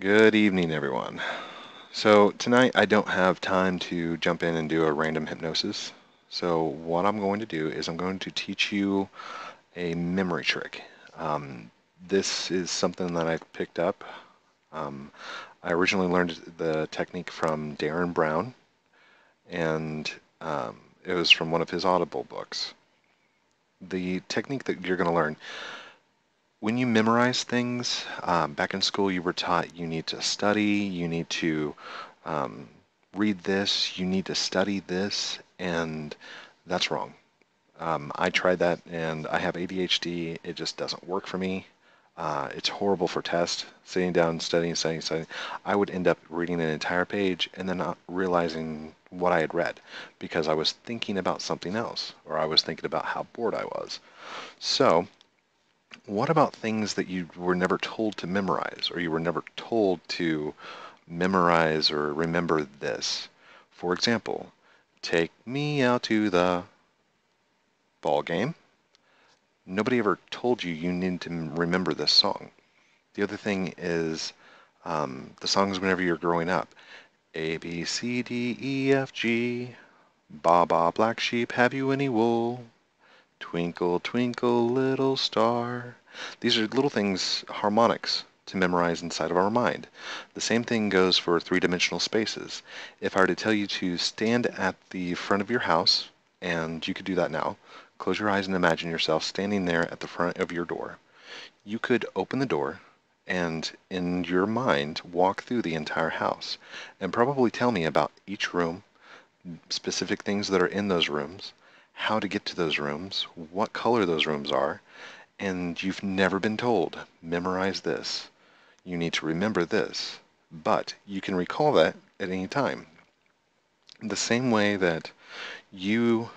Good evening, everyone. So tonight I don't have time to jump in and do a random hypnosis. So what I'm going to do is I'm going to teach you a memory trick. Um, this is something that I've picked up. Um, I originally learned the technique from Darren Brown, and it was from one of his Audible books. The technique that you're going to learn when you memorize things, back in school you were taught you need to study, you need to um, read this, you need to study this, and that's wrong. I tried that and I have ADHD. It just doesn't work for me. It's horrible for tests, sitting down, studying, studying, studying. I would end up reading an entire page and then not realizing what I had read because I was thinking about something else or I was thinking about how bored I was. So, what about things that you were never told to memorize, or you were never told to memorize or remember this? For example, take me out to the ball game. Nobody ever told you you need to remember this song. The other thing is the songs whenever you're growing up. A, B, C, D, E, F, G. Ba, ba, black sheep, have you any wool? Twinkle, twinkle, little star. These are little things, harmonics, to memorize inside of our mind. The same thing goes for three-dimensional spaces. If I were to tell you to stand at the front of your house, and you could do that now, close your eyes and imagine yourself standing there at the front of your door. You could open the door and in your mind walk through the entire house and probably tell me about each room, specific things that are in those rooms, how to get to those rooms, what color those rooms are, and you've never been told, memorize this. You need to remember this, but you can recall that at any time. The same way that you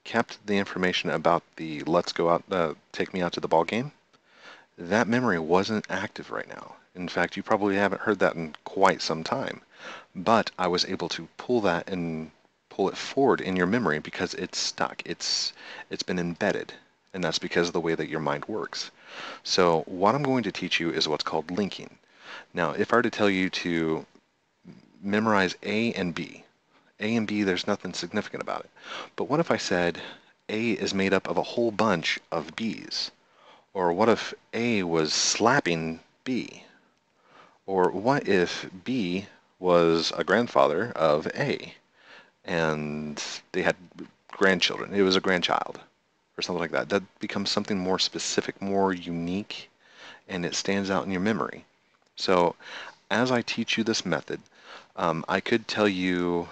kept the information about the let's go out, take me out to the ball game, that memory wasn't active right now. In fact, you probably haven't heard that in quite some time. But I was able to pull that and pull it forward in your memory because it's stuck. It's been embedded, and that's because of the way that your mind works. So what I'm going to teach you is what's called linking. Now, if I were to tell you to memorize A and B, there's nothing significant about it. But what if I said A is made up of a whole bunch of B's? Or what if A was slapping B? Or what if B was a grandfather of A and they had grandchildren? It was a grandchild or something like that. That becomes something more specific, more unique, and it stands out in your memory. So as I teach you this method, I could tell you,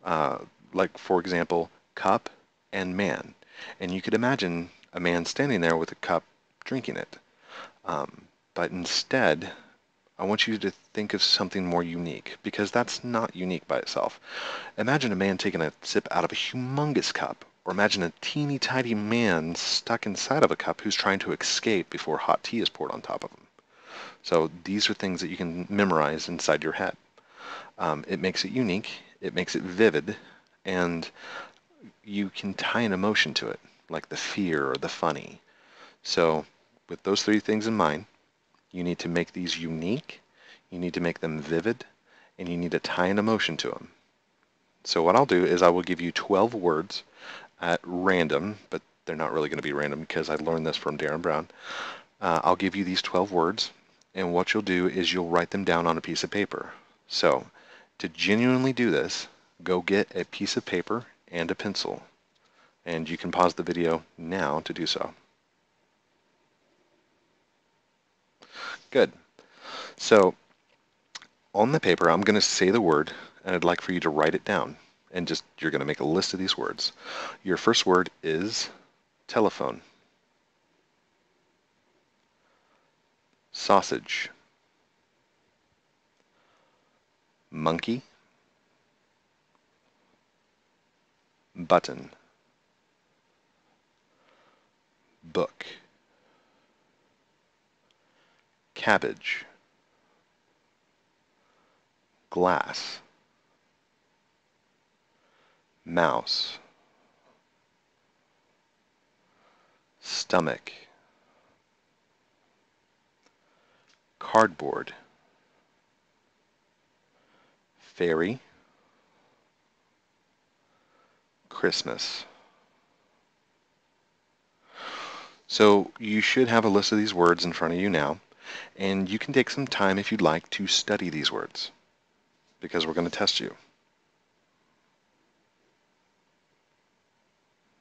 uh, like for example, cup and man. And you could imagine a man standing there with a cup drinking it. But instead, I want you to think of something more unique, because that's not unique by itself. Imagine a man taking a sip out of a humongous cup, or imagine a teeny tiny man stuck inside of a cup who's trying to escape before hot tea is poured on top of him. So these are things that you can memorize inside your head. It makes it unique, it makes it vivid, and you can tie an emotion to it, like the fear or the funny. So with those three things in mind, you need to make these unique, you need to make them vivid, and you need to tie an emotion to them. So what I'll do is I will give you 12 words at random, but they're not really going to be random because I learned this from Darren Brown. I'll give you these 12 words, and what you'll do is you'll write them down on a piece of paper. So to genuinely do this, go get a piece of paper and a pencil, and you can pause the video now to do so. Good. So on the paper, I'm going to say the word, and I'd like for you to write it down. And just, you're going to make a list of these words. Your first word is telephone, sausage, monkey, button, book, cabbage, glass, mouse, stomach, cardboard, fairy, Christmas. So you should have a list of these words in front of you now, and you can take some time if you'd like to study these words, because we're going to test you.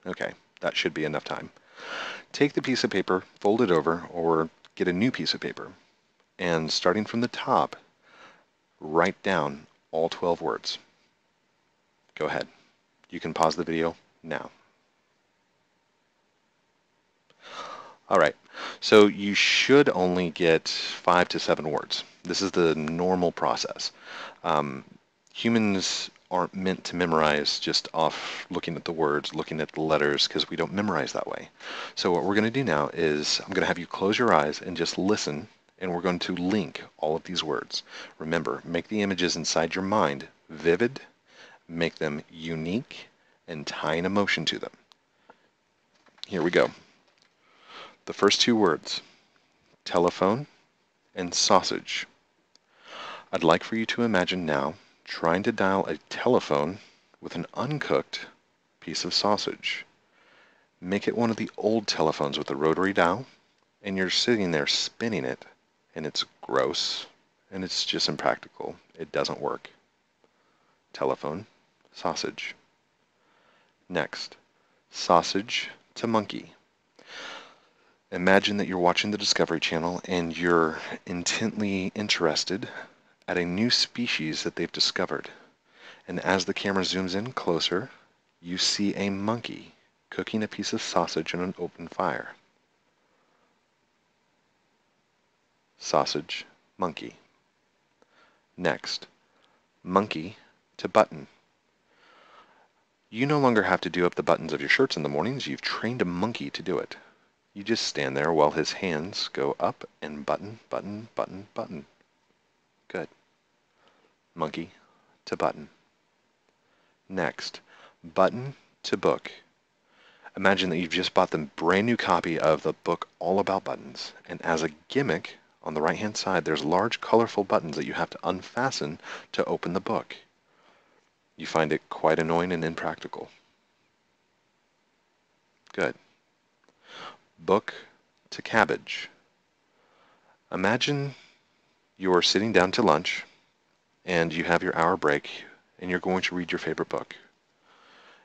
Okay, that should be enough time. Take the piece of paper, fold it over, or get a new piece of paper, and starting from the top, write down all 12 words. Go ahead. You can pause the video now. All right, so you should only get 5 to 7 words. This is the normal process. Humans aren't meant to memorize just off looking at the words, looking at the letters, because we don't memorize that way. So what we're going to do now is I'm going to have you close your eyes and just listen, and we're going to link all of these words. Remember, make the images inside your mind vivid, make them unique, and tie an emotion to them. Here we go. The first 2 words, telephone and sausage. I'd like for you to imagine now trying to dial a telephone with an uncooked piece of sausage. Make it one of the old telephones with a rotary dial, and you're sitting there spinning it, and it's gross, and it's just impractical. It doesn't work. Telephone, sausage. Next, sausage to monkey. Imagine that you're watching the Discovery Channel and you're intently interested at a new species that they've discovered. And as the camera zooms in closer, you see a monkey cooking a piece of sausage in an open fire. Sausage, monkey. Next, monkey to button. You no longer have to do up the buttons of your shirts in the mornings. You've trained a monkey to do it. You just stand there while his hands go up and button, button, button, button. Good. Monkey to button. Next, button to book. Imagine that you've just bought the brand new copy of the book all about buttons, and as a gimmick, on the right-hand side, there's large colorful buttons that you have to unfasten to open the book. You find it quite annoying and impractical. Good. Book to cabbage. Imagine you're sitting down to lunch and you have your hour break and you're going to read your favorite book.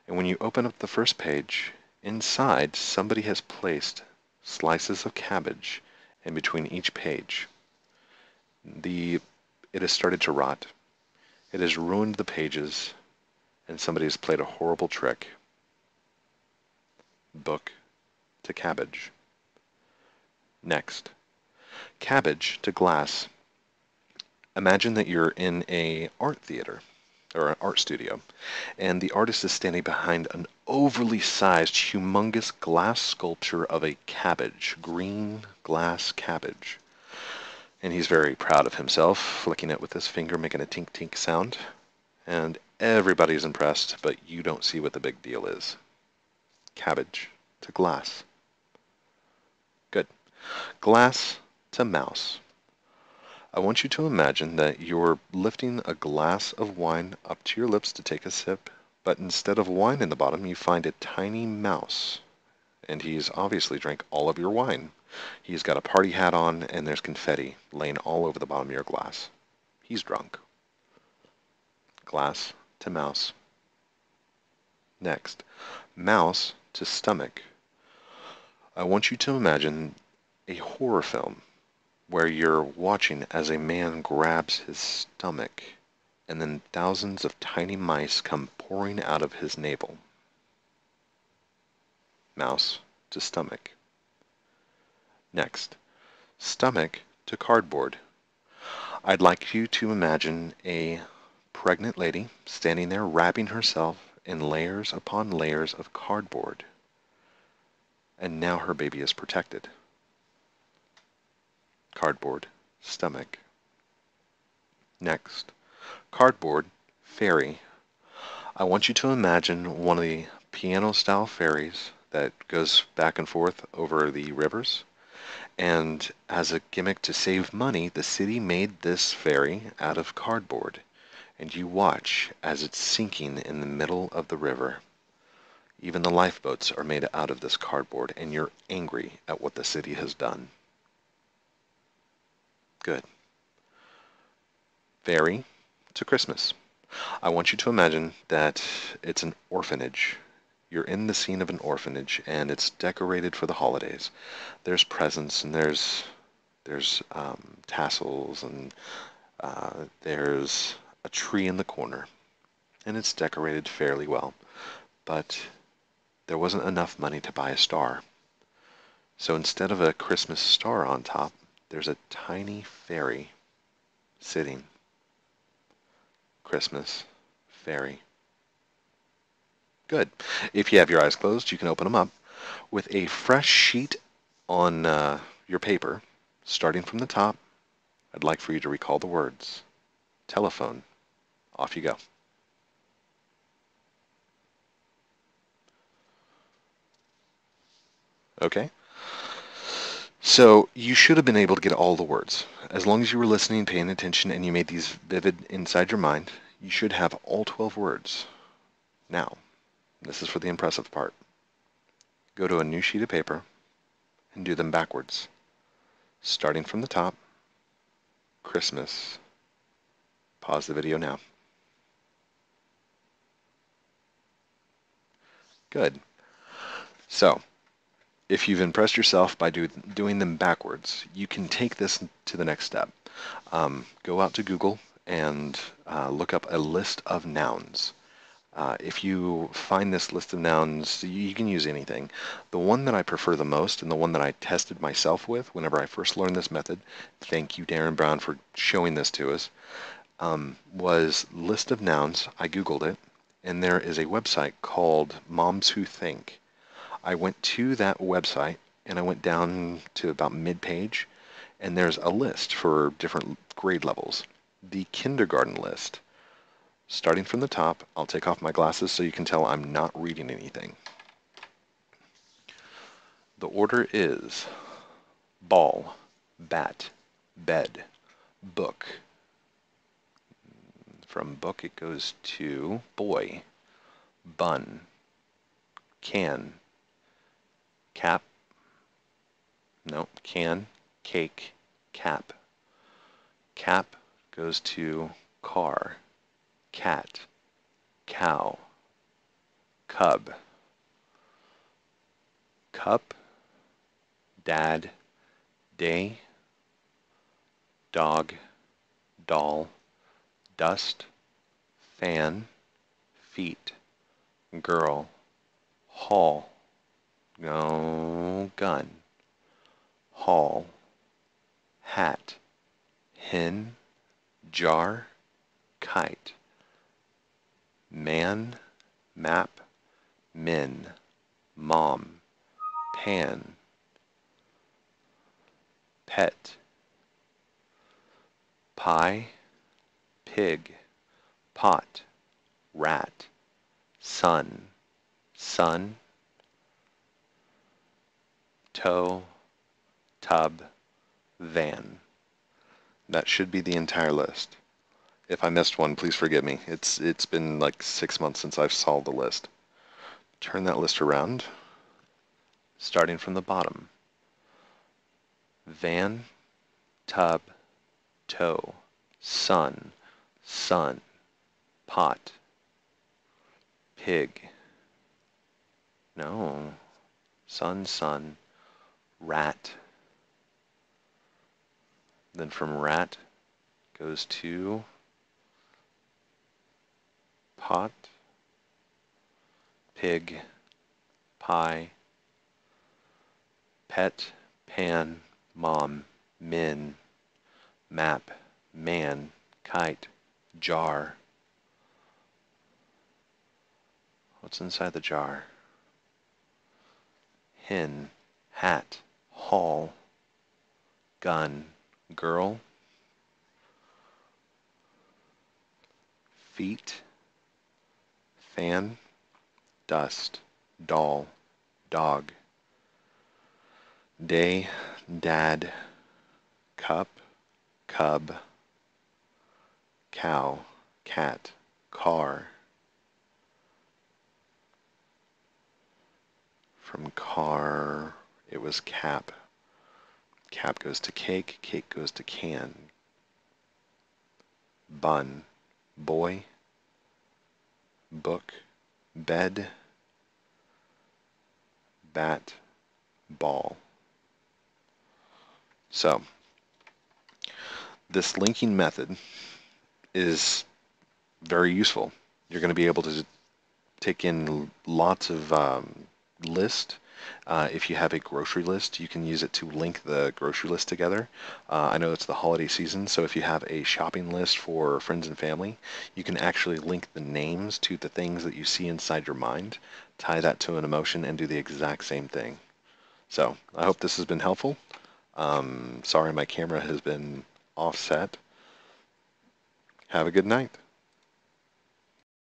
And when you open up the first page, inside somebody has placed slices of cabbage in between each page. It has started to rot. It has ruined the pages, and somebody has played a horrible trick. Book to cabbage. Next, cabbage to glass. Imagine that you're in an art theater or an art studio, and the artist is standing behind an overly sized, humongous glass sculpture of a cabbage, green glass cabbage. And he's very proud of himself, flicking it with his finger, making a tink-tink sound. And everybody's impressed, but you don't see what the big deal is. Cabbage to glass. Good. Glass to mouse. I want you to imagine that you're lifting a glass of wine up to your lips to take a sip, but instead of wine in the bottom, you find a tiny mouse. And he's obviously drank all of your wine. He's got a party hat on, and there's confetti laying all over the bottom of your glass. He's drunk. Glass to mouse. Next, mouse to stomach. I want you to imagine a horror film where you're watching as a man grabs his stomach and then thousands of tiny mice come pouring out of his navel. Mouse to stomach. Next, stomach to cardboard. I'd like you to imagine a pregnant lady standing there wrapping herself in layers upon layers of cardboard, and now her baby is protected. Cardboard, stomach. Next, cardboard, ferry. I want you to imagine one of the piano-style ferries that goes back and forth over the rivers. And as a gimmick to save money, the city made this ferry out of cardboard. and you watch as it's sinking in the middle of the river. Even the lifeboats are made out of this cardboard, and you're angry at what the city has done. Good. Fairy to Christmas. I want you to imagine that it's an orphanage. You're in the scene of an orphanage, and it's decorated for the holidays. There's presents, and there's tassels, and there's a tree in the corner, and it's decorated fairly well. But there wasn't enough money to buy a star. So instead of a Christmas star on top, there's a tiny fairy sitting. Christmas fairy. Good. If you have your eyes closed, you can open them up. With a fresh sheet on your paper, starting from the top, I'd like for you to recall the words. Telephone. Off you go. Okay? So you should have been able to get all the words. As long as you were listening, paying attention, and you made these vivid inside your mind, you should have all 12 words. Now, this is for the impressive part. Go to a new sheet of paper and do them backwards. Starting from the top, Christmas. Pause the video now. Good. So, if you've impressed yourself by doing them backwards, you can take this to the next step. Go out to Google and look up a list of nouns. If you find this list of nouns, you can use anything. The one that I prefer the most, and the one that I tested myself with whenever I first learned this method, thank you Darren Brown for showing this to us, was list of nouns. I Googled it, and there is a website called Moms Who Think. I went to that website, and I went down to about mid-page, and there's a list for different grade levels. The kindergarten list. Starting from the top, I'll take off my glasses so you can tell I'm not reading anything. The order is ball, bat, bed, book. From book it goes to boy, bun, can, cap, no, can, cake, cap. Cap goes to car, cat, cow, cub, cup, dad, day, dog, doll, dust, fan, feet, girl, hall, no, gun, hall, hat, hen, jar, kite, man, map, min, mom, pan, pet, pie, pig, pot, rat, sun, sun, toe, tub, van. That should be the entire list. If I missed one, please forgive me. It's been like 6 months since I've solved the list. Turn that list around, starting from the bottom. Van, tub, toe, sun, sun, pot, pig, no, sun, sun, rat. Then from rat goes to pot, pig, pie, pet, pan, mom, min, map, man, kite, jar. What's inside the jar? Hen, hat, hall, gun, girl, feet, fan, dust, doll, dog, day, dad, cup, cub, cow, cat, car. From car, it was cap. Cap goes to cake, cake goes to can. Bun, boy, book, bed, bat, ball. So, this linking method is very useful. You're going to be able to take in lots of list. If you have a grocery list, you can use it to link the grocery list together. I know it's the holiday season, so if you have a shopping list for friends and family, you can actually link the names to the things that you see inside your mind, tie that to an emotion, and do the exact same thing. So I hope this has been helpful. Sorry my camera has been offset. Have a good night.